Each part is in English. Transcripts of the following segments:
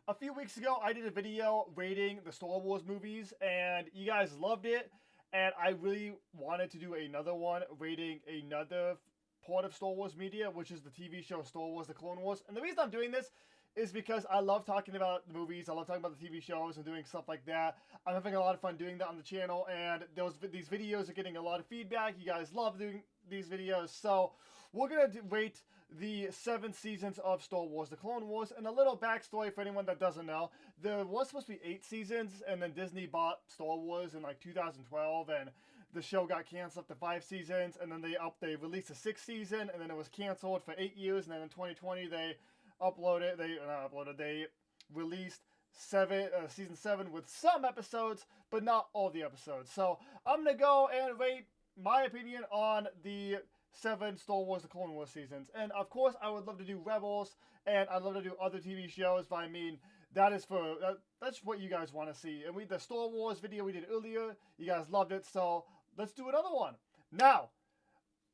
a few weeks ago, I did a video rating the Star Wars movies, and you guys loved it. And I really wanted to do another one rating another part of Star Wars media, which is the TV show Star Wars: The Clone Wars. And the reason I'm doing this is because I love talking about the movies. I love talking about the TV shows and doing stuff like that. I'm having a lot of fun doing that on the channel, and these videos are getting a lot of feedback. You guys love doing these videos, so we're gonna rate the 7 seasons of Star Wars: The Clone Wars. And a little backstory for anyone that doesn't know: there was supposed to be 8 seasons, and then Disney bought Star Wars in like 2012, and the show got canceled after 5 seasons, and then they released a 6th season, and then it was canceled for 8 years, and then in 2020 they they released season 7 with some episodes, but not all the episodes. So I'm gonna go and rate my opinion on the 7 Star Wars: The Clone Wars seasons. And of course, I would love to do Rebels, and I'd love to do other TV shows, but I mean, that's what you guys want to see. And the Star Wars video we did earlier, you guys loved it, so let's do another one. Now,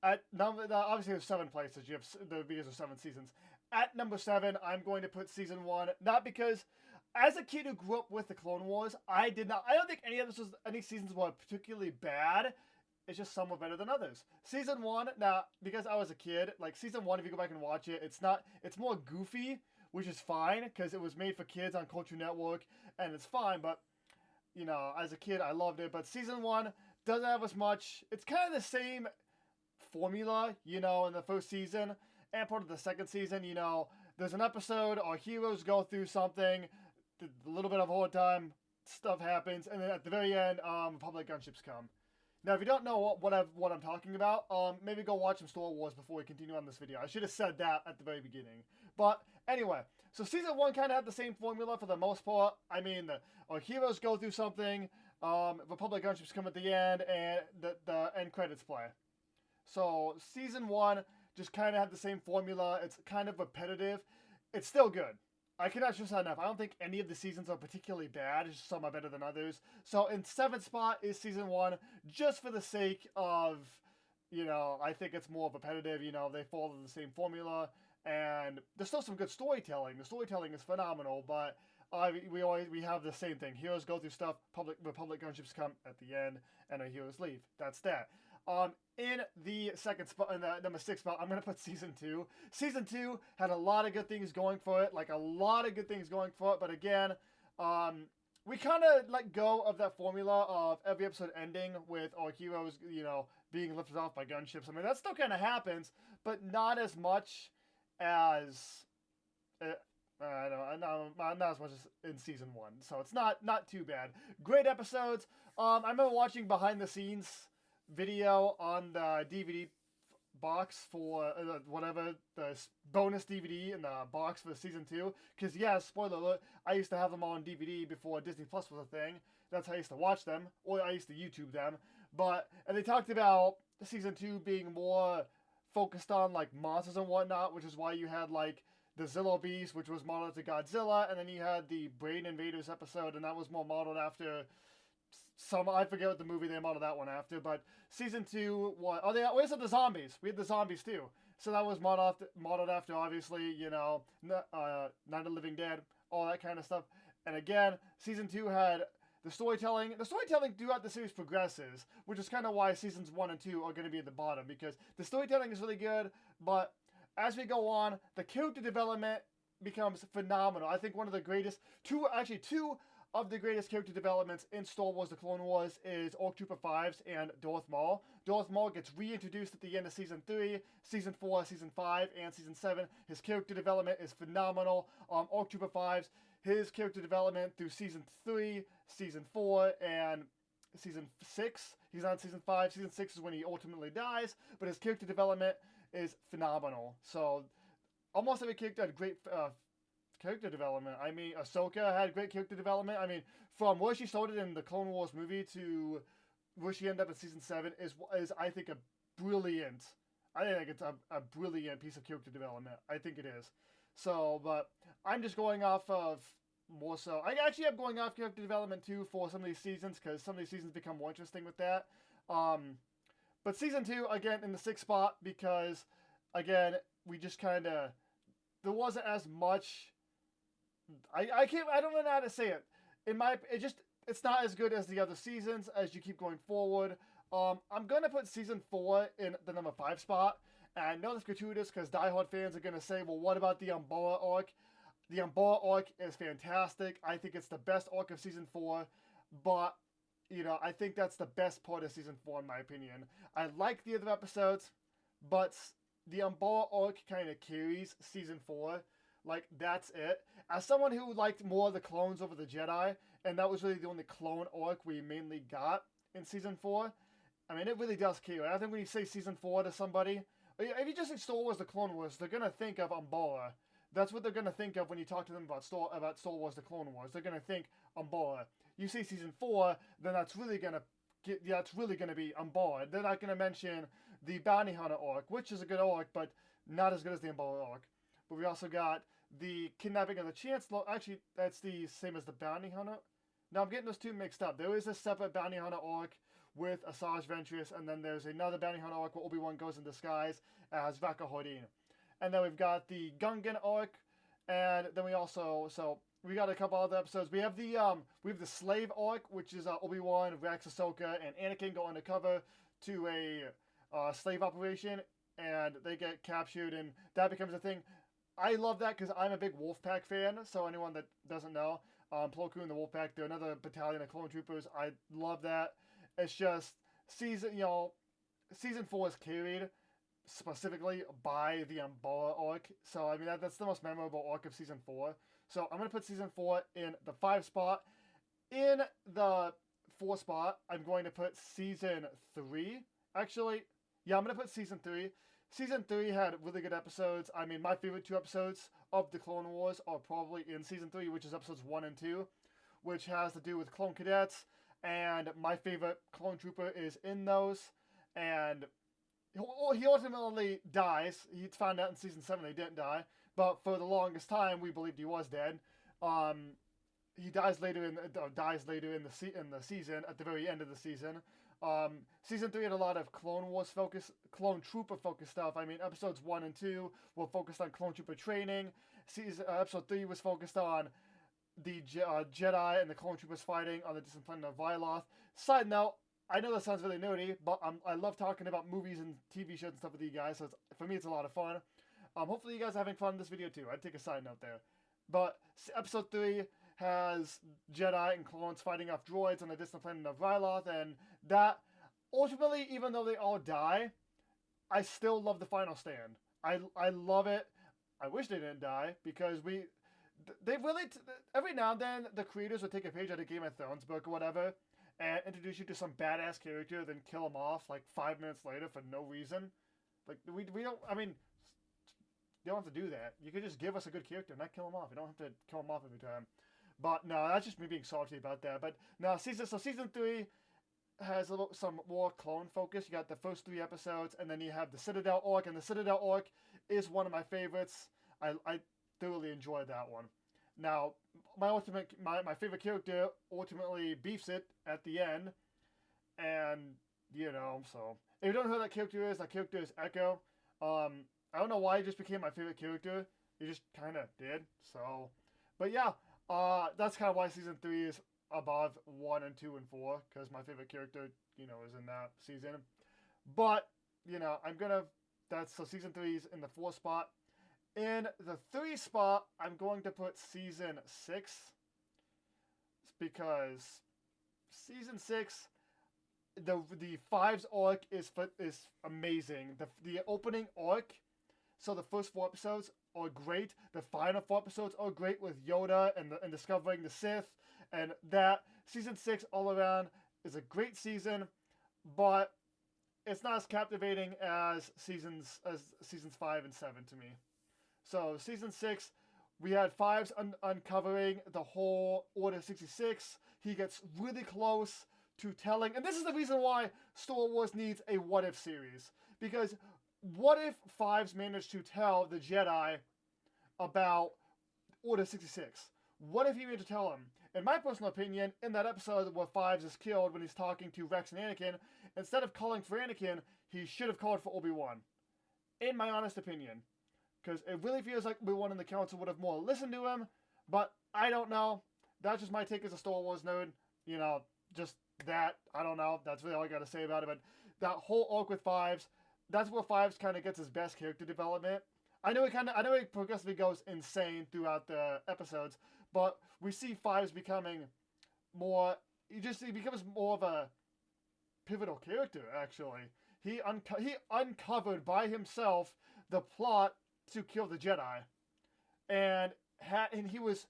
at number, obviously there's 7 places, you have the videos of 7 seasons. At number 7, I'm going to put season 1, not because, as a kid who grew up with the Clone Wars, I don't think any seasons were particularly bad. It's just some were better than others. Season 1, now, because I was a kid, like season 1, if you go back and watch it, it's more goofy, which is fine, because it was made for kids on Cartoon Network, and it's fine, but, you know, as a kid, I loved it. But season 1 doesn't have as much, it's kind of the same formula, you know, in the first season, and part of the second season. You know, there's an episode, our heroes go through something, a little bit of hard time, stuff happens, and then at the very end, Republic gunships come. Now, if you don't know what I'm talking about, maybe go watch some Star Wars before we continue on this video. I should have said that at the very beginning. But anyway, so season 1 kind of had the same formula for the most part. I mean, our heroes go through something, Republic gunships come at the end, and the end credits play. So season 1 just kind of had the same formula. It's kind of repetitive. It's still good. I cannot stress that enough. I don't think any of the seasons are particularly bad. It's just some are better than others. So in 7th spot is season 1, just for the sake of, you know, I think it's more repetitive. You know, they follow the same formula, and there's still some good storytelling. The storytelling is phenomenal, but we have the same thing. Heroes go through stuff. Republic gunships come at the end, and our heroes leave. That's that. In the second spot, in the number 6 spot, I'm going to put season 2. Season 2 had a lot of good things going for it, but again, we kind of let go of that formula of every episode ending with our heroes, you know, being lifted off by gunships. I mean, that still kind of happens, but not as much as, not as much as in season 1. So it's not too bad. Great episodes. I remember watching behind the scenes video on the DVD box for whatever the bonus DVD in the box for season 2, because yeah, spoiler alert, I used to have them on DVD before Disney Plus was a thing. That's how I used to watch them, or I used to YouTube them. And they talked about season 2 being more focused on like monsters and whatnot, which is why you had like the Zillo Beast, which was modeled after Godzilla, and then you had the Brain Invaders episode, and that was more modeled after I forget what the movie they modeled that one after, but season 2, we also had the zombies. We had the zombies too. So that was modeled after, obviously, you know, Night of the Living Dead, all that kind of stuff. And again, season 2 had the storytelling. The storytelling throughout the series progresses, which is kind of why seasons 1 and 2 are going to be at the bottom, because the storytelling is really good, but as we go on, the character development becomes phenomenal. I think one of the greatest, two of the greatest character developments in Star Wars: The Clone Wars is ARC Trooper 5's and Darth Maul. Darth Maul gets reintroduced at the end of Season 3, Season 4, Season 5, and Season 7. His character development is phenomenal. ARC Trooper 5's, his character development through Season 3, Season 4, and Season 6. He's on Season 5. Season 6 is when he ultimately dies, but his character development is phenomenal. So, almost every character had great character development. I mean, Ahsoka had great character development. I mean, from where she started in the Clone Wars movie to where she ended up in season 7 is I think it's a brilliant piece of character development. I think it is. So, but I'm just going off of more so. I actually am going off character development too for some of these seasons, because some of these seasons become more interesting with that. But season 2, again, in the 6th spot, because, again, we just kind of, there wasn't as much I don't know how to say it. It's not as good as the other seasons as you keep going forward. I'm gonna put season 4 in the number 5 spot. And I know that's gratuitous because diehard fans are gonna say, well, what about the Umbrella arc? The Umbrella arc is fantastic. I think it's the best arc of season 4, but I think that's the best part of season 4 in my opinion. I like the other episodes, but the Umbrella arc kind of carries season 4. Like, that's it. As someone who liked more of the clones over the Jedi, and that was really the only clone arc we mainly got in season 4, I mean, it really does carry. I think when you say season 4 to somebody, if you just say Star Wars The Clone Wars, they're going to think of Umbrella. That's what they're going to think of when you talk to them about Star Wars The Clone Wars. They're going to think Umbrella. You say season 4, then that's really going to be Umbrella. They're not going to mention the Bounty Hunter arc, which is a good arc, but not as good as the Umbrella arc. But we also got the Kidnapping of the Chancellor. Actually, that's the same as the Bounty Hunter. Now, I'm getting those two mixed up. There is a separate Bounty Hunter arc with Asajj Ventress, and then there's another Bounty Hunter arc where Obi-Wan goes in disguise as Vakka Hordeen. And then we've got the Gungan arc, and then we got a couple other episodes. We have the Slave arc, which is Obi-Wan, Rex, Ahsoka, and Anakin go undercover to a slave operation, and they get captured, and that becomes a thing. I love that because I'm a big Wolfpack fan, so anyone that doesn't know, Plo Koon and the Wolfpack, they're another battalion of clone troopers. I love that. It's just season 4 is carried specifically by the Umbrella arc. So, I mean, that's the most memorable arc of season 4. So, I'm going to put season 4 in the 5 spot. In the 4 spot, I'm going to put season 3. Actually, yeah, I'm going to put season 3. Season 3 had really good episodes. I mean, my favorite 2 episodes of the Clone Wars are probably in season 3, which is episodes 1 and 2, which has to do with clone cadets. And my favorite clone trooper is in those. And he ultimately dies. He found out in season 7 he didn't die. But for the longest time, we believed he was dead. He dies later in the season, at the very end of the season. Season 3 had a lot of Clone Wars focus, Clone Trooper focused stuff. I mean, episodes 1 and 2 were focused on Clone Trooper training. Episode 3 was focused on the Jedi and the Clone Troopers fighting on the distant planet of Ryloth. Side note, I know that sounds really nerdy, but I love talking about movies and TV shows and stuff with you guys, so for me it's a lot of fun. Hopefully you guys are having fun in this video too. I'd take a side note there. But episode 3 has Jedi and clones fighting off droids on the distant planet of Ryloth, and that, ultimately, even though they all die, I still love the final stand. I love it. I wish they didn't die, because they really, every now and then, the creators would take a page out of Game of Thrones book or whatever, and introduce you to some badass character, then kill him off, like, 5 minutes later for no reason. Like, we don't, I mean, you don't have to do that. You could just give us a good character and not kill him off. You don't have to kill him off every time. But no, that's just me being salty about that. But no, season 3 has some more clone focus. You got the first 3 episodes, and then you have the Citadel arc, and the Citadel arc is one of my favorites. I thoroughly enjoyed that one. Now, my favorite character ultimately beefs it at the end, and so if you don't know who that character is Echo. I don't know why he just became my favorite character. He just kind of did. So, but yeah. That's kind of why season 3 is above 1 and 2 and 4, because my favorite character, is in that season. But, so season 3 is in the 4 spot. In the 3 spot, I'm going to put season 6, because season 6, the 5's arc is amazing. The opening arc, so the first 4 episodes are great. The final 4 episodes are great with Yoda and discovering the Sith, and that season 6 all around is a great season, but it's not as captivating as seasons 5 and 7 to me. So season 6, we had 5's uncovering the whole Order 66. He gets really close to telling, and this is the reason why Star Wars needs a What If series, because what if 5's managed to tell the Jedi about Order 66? What if he managed to tell him? In my personal opinion, in that episode where 5's is killed when he's talking to Rex and Anakin, instead of calling for Anakin, he should have called for Obi-Wan. In my honest opinion. Because it really feels like Obi-Wan and the Council would have more listened to him, But I don't know. That's just my take as a Star Wars nerd. You know, just that. I don't know. That's really all I got to say about it. But that whole arc with Fives, that's where Fives kind of gets his best character development. I know it progressively goes insane throughout the episodes, but we see Fives becoming more. He becomes more of a pivotal character. Actually, he uncovered by himself the plot to kill the Jedi, and he was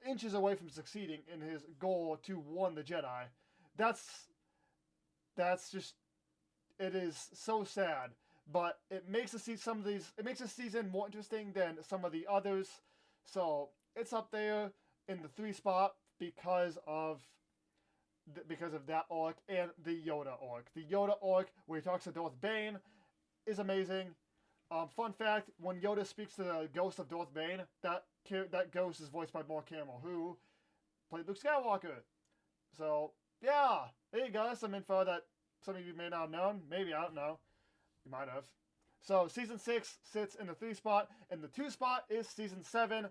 inches away from succeeding in his goal to warn the Jedi. That's that's just it is so sad, but it makes it makes the season more interesting than some of the others. So it's up there in the 3 spot because of that arc and the Yoda arc. The Yoda arc where he talks to Darth Bane is amazing. Fun fact: when Yoda speaks to the ghost of Darth Bane, that ghost is voiced by Mark Hamill, who played Luke Skywalker. So yeah, there you go. That's some info that some of you may not have known. Maybe, I don't know. You might have. So season 6 sits in the 3 spot, and the 2 spot is season 7.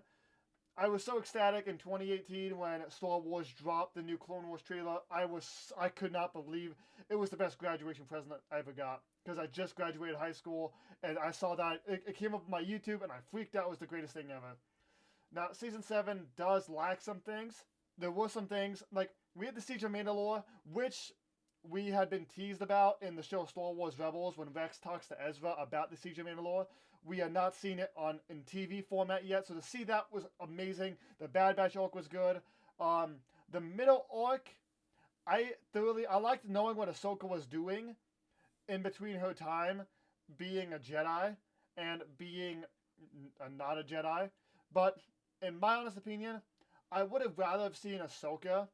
I was so ecstatic in 2018 when Star Wars dropped the new Clone Wars trailer. I could not believe it was the best graduation present I ever got, because I just graduated high school and I saw that it came up on my YouTube and I freaked out. It was the greatest thing ever. Now season 7 does lack some things. There were some things like we had the Siege of Mandalore, which we had been teased about in the show Star Wars Rebels when Rex talks to Ezra about the Siege of Mandalore. We had not seen it in TV format yet, so to see that was amazing. The Bad Batch arc was good. The middle arc, I liked knowing what Ahsoka was doing in between her time being a Jedi and being not a Jedi. But in my honest opinion, I would have rather have seen Ahsoka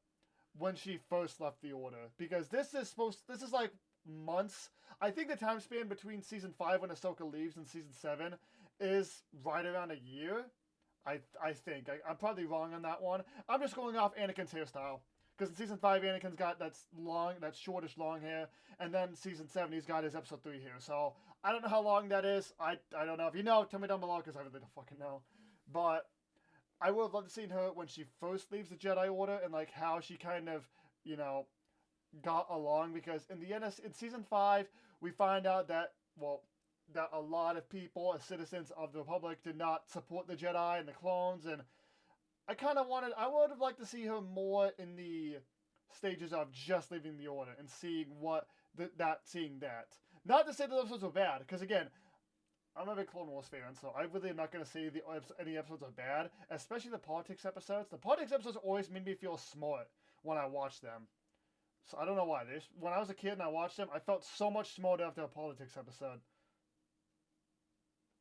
when she first left the Order, because this is like months. I think the time span between season 5 when Ahsoka leaves and season 7 is right around a year. I think I'm probably wrong on that one. I'm just going off Anakin's hairstyle, because in season 5 Anakin's got that shortish long hair, and then season 7 he's got his episode 3 hair. So I don't know how long that is. I don't know. If you know, tell me down below, because I really don't fucking know. But I would have loved to see her when she first leaves the Jedi Order, and like how she kind of, got along, because in the end in season 5 we find out that a lot of people as citizens of the Republic did not support the Jedi and the clones, and I would have liked to see her more in the stages of just leaving the Order and seeing seeing that. Not to say that those episodes were bad, because again, I'm a big Clone Wars fan, so I really am not going to say any episodes are bad, especially the politics episodes. The politics episodes always made me feel smart when I watched them. So I don't know why. When I was a kid and I watched them, I felt so much smarter after a politics episode.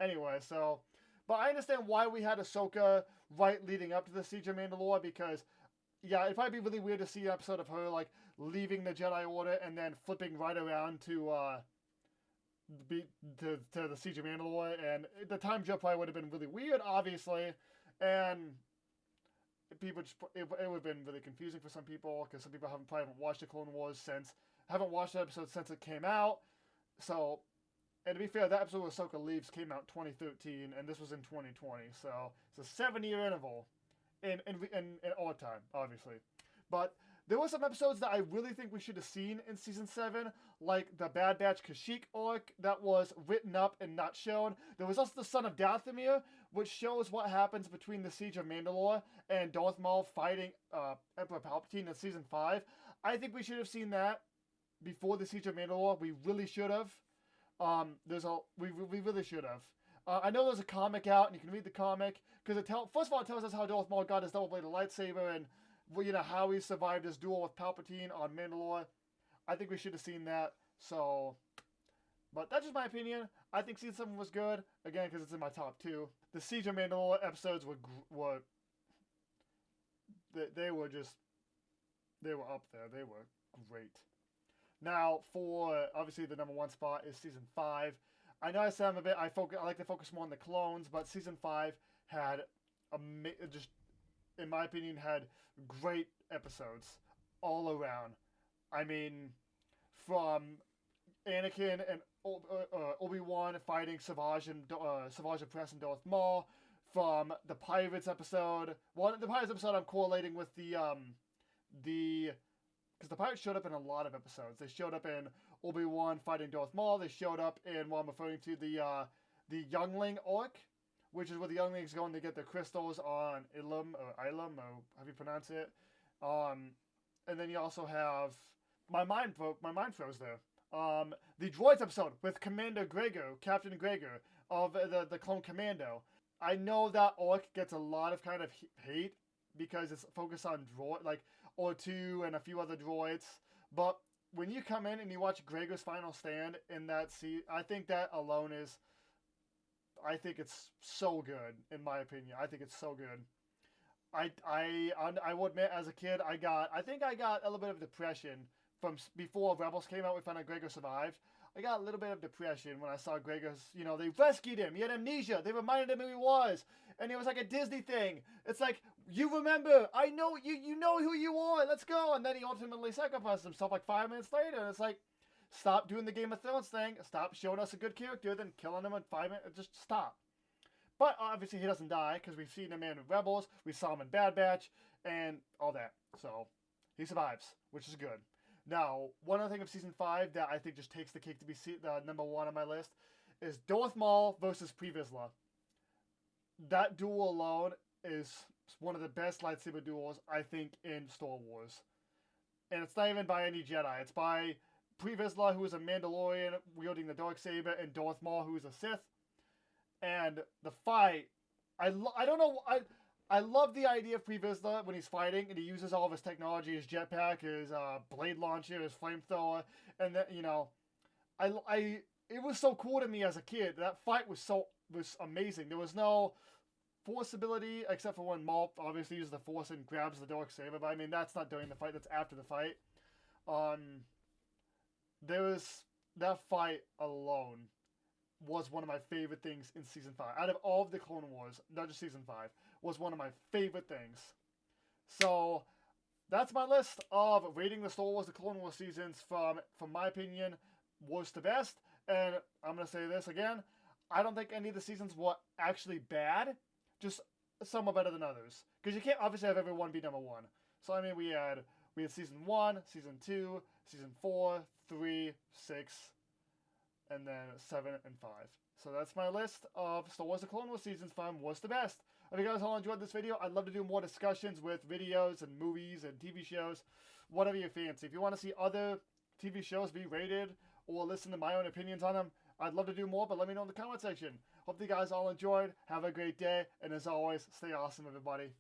Anyway, but I understand why we had Ahsoka right leading up to the Siege of Mandalore, because yeah, it'd probably be really weird to see an episode of her like leaving the Jedi Order and then flipping right around to the Siege of Mandalore, and the time jump probably would have been really weird, obviously, and it would have been really confusing for some people, because some people probably haven't watched the Clone Wars haven't watched the episode since it came out. So, and to be fair, that episode where Ahsoka leaves came out in 2013, and this was in 2020, so it's a 7-year interval in our time, obviously. But there were some episodes that I really think we should have seen in season 7, like the Bad Batch Kashyyyk arc that was written up and not shown. There was also the Son of Dathomir, which shows what happens between the Siege of Mandalore and Darth Maul fighting Emperor Palpatine in season 5. I think we should have seen that before the Siege of Mandalore. We really should have. We really should have. I know there's a comic out, and you can read the comic, because first of all, it tells us how Darth Maul got his double-bladed lightsaber, and how he survived his duel with Palpatine on Mandalore. I think we should have seen that. So, but that's just my opinion. I think season 7 was good, again, because it's in my top 2. The Siege of Mandalore episodes were they were up there. They were great. Now, for obviously the number 1 spot is season 5. I know I said I like to focus more on the clones, but season 5 had just, in my opinion, had great episodes all around. I mean, from Anakin and Obi-Wan fighting Savage Opress and Darth Maul, from the Pirates episode. Well, the Pirates episode I'm correlating with because the Pirates showed up in a lot of episodes. They showed up in Obi-Wan fighting Darth Maul. They showed up in what I'm referring to the Youngling arc, which is where the Younglings going to get the crystals on Ilum, or how do you pronounce it? And then you also have my mind froze there. The Droids episode with Commander Gregor, Captain Gregor of the Clone Commando. I know that arc gets a lot of kind of hate because it's focused on droid, like R2 and a few other droids. But when you come in and you watch Gregor's final stand in that scene, I think that alone is, I think it's so good, in my opinion. I think it's so good. I will admit, as a kid, I think I got a little bit of depression from before Rebels came out. We found out Gregor survived. I got a little bit of depression when I saw Gregor's, they rescued him. He had amnesia. They reminded him who he was. And it was like a Disney thing. It's like, you remember. I know, you know who you are. Let's go. And then he ultimately sacrificed himself like 5 minutes later. And it's like, stop doing the Game of Thrones thing. Stop showing us a good character, then killing him in 5 minutes. Just stop. But obviously he doesn't die because we've seen him in Rebels. We saw him in Bad Batch and all that. So he survives, which is good. Now, one other thing of Season 5 that I think just takes the cake to be the number one on my list is Darth Maul versus Pre Vizsla. That duel alone is one of the best lightsaber duels, I think, in Star Wars. And it's not even by any Jedi. It's by Pre Vizsla, who is a Mandalorian wielding the Darksaber, and Darth Maul, who is a Sith. And the fight, I don't know, I love the idea of Pre Vizsla when he's fighting and he uses all of his technology, his jetpack, his blade launcher, his flamethrower, and then it was so cool to me as a kid. That fight was amazing. There was no force ability except for when Maul obviously uses the force and grabs the Darksaber, but I mean that's not during the fight, that's after the fight. That fight alone was one of my favorite things in Season 5. Out of all of the Clone Wars, not just Season 5, was one of my favorite things. So, that's my list of rating the Star Wars, the Clone Wars seasons from my opinion, worst to best. And I'm going to say this again, I don't think any of the seasons were actually bad, just some are better than others. Because you can't obviously have everyone be number one. So, I mean, we had Season 1, Season 2, Season 4, 3, 6, and then 7 and 5. So that's my list of Star Wars The Clone Wars seasons from worst to best. If you guys all enjoyed this video, I'd love to do more discussions with videos and movies and TV shows, whatever you fancy. If you want to see other TV shows be rated or listen to my own opinions on them, I'd love to do more, but let me know in the comment section. Hope you guys all enjoyed. Have a great day, and as always, stay awesome, everybody.